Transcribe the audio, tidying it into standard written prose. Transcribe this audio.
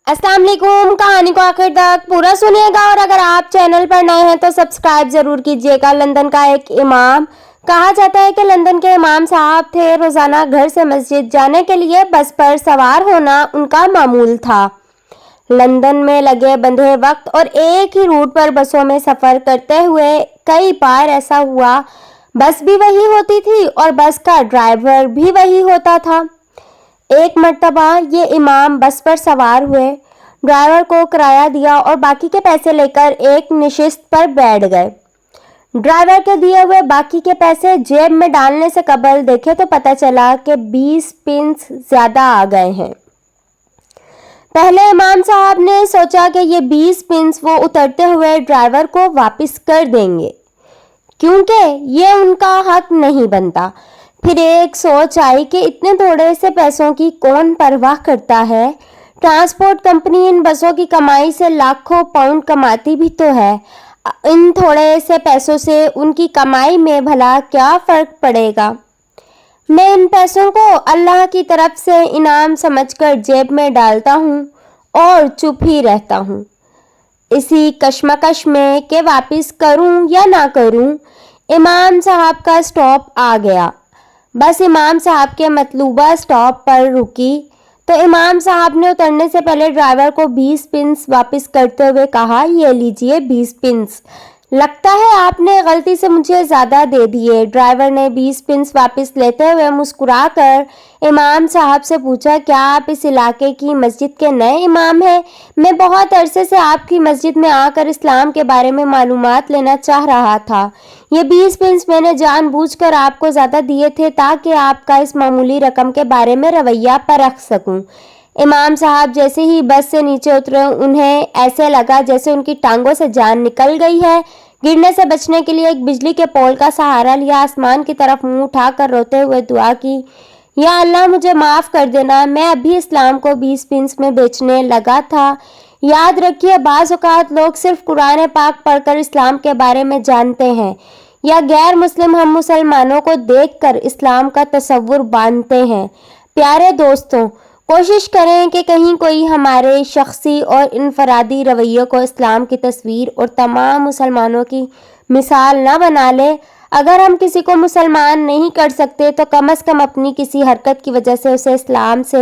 अस्सलाम वालेकुम। कहानी को आखिर तक पूरा सुनिएगा और अगर आप चैनल पर नए हैं तो सब्सक्राइब जरूर कीजिएगा। लंदन का एक इमाम, कहा जाता है कि लंदन के इमाम साहब थे। रोजाना घर से मस्जिद जाने के लिए बस पर सवार होना उनका मामूल था। लंदन में लगे बंधे वक्त और एक ही रूट पर बसों में सफर करते हुए कई बार ऐसा हुआ, बस भी वही होती थी और बस का ड्राइवर भी वही होता था। एक मर्तबा ये इमाम बस पर सवार हुए, ड्राइवर को किराया दिया और बाकी के पैसे लेकर एक नशिस्त पर बैठ गए। ड्राइवर के दिए हुए बाकी के पैसे जेब में डालने से कबल देखे तो पता चला कि 20 पिंस ज्यादा आ गए हैं। पहले इमाम साहब ने सोचा कि ये 20 पिंस वो उतरते हुए ड्राइवर को वापस कर देंगे, क्योंकि ये उनका हक नहीं बनता। फिर एक सोच आई कि इतने थोड़े से पैसों की कौन परवाह करता है। ट्रांसपोर्ट कंपनी इन बसों की कमाई से लाखों पाउंड कमाती भी तो है। इन थोड़े से पैसों से उनकी कमाई में भला क्या फर्क पड़ेगा। मैं इन पैसों को अल्लाह की तरफ से इनाम समझकर जेब में डालता हूँ और चुप ही रहता हूँ। इसी कश्मकश में कि वापस करूँ या ना करूँ, इमाम साहब का स्टॉप आ गया। बस इमाम साहब के मतलूबा स्टॉप पर रुकी तो इमाम साहब ने उतरने से पहले ड्राइवर को 20 पिंस वापस करते हुए कहा, ये लीजिए 20 पिंस, लगता है आपने गलती से मुझे ज़्यादा दे दिए। ड्राइवर ने 20 पिंस वापस लेते हुए मुस्कुराकर इमाम साहब से पूछा, क्या आप इस इलाके की मस्जिद के नए इमाम हैं? मैं बहुत अरसे से आपकी मस्जिद में आकर इस्लाम के बारे में मालूमात लेना चाह रहा था। ये 20 पिंस मैंने जानबूझकर आपको ज़्यादा दिए थे ताकि आपका इस मामूली रकम के बारे में रवैया परख सकूं। इमाम साहब जैसे ही बस से नीचे उतरे, उन्हें ऐसे लगा जैसे उनकी टांगों से जान निकल गई है। गिरने से बचने के लिए एक बिजली के पोल का सहारा लिया, आसमान की तरफ मुंह उठाकर रोते हुए दुआ की, या अल्लाह मुझे माफ़ कर देना, मैं अभी इस्लाम को 20 पिंस में बेचने लगा था। याद रखिए, बाज़ औक़ात लोग सिर्फ कुरान पाक पढ़कर इस्लाम के बारे में जानते हैं या गैर मुस्लिम हम मुसलमानों को देखकर इस्लाम का तसव्वुर बांधते हैं। प्यारे दोस्तों, कोशिश करें कि कहीं कोई हमारे शख्सी और इनफरादी रवैये को इस्लाम की तस्वीर और तमाम मुसलमानों की मिसाल न बना ले। अगर हम किसी को मुसलमान नहीं कर सकते तो कम से कम अपनी किसी हरकत की वजह से उसे इस्लाम से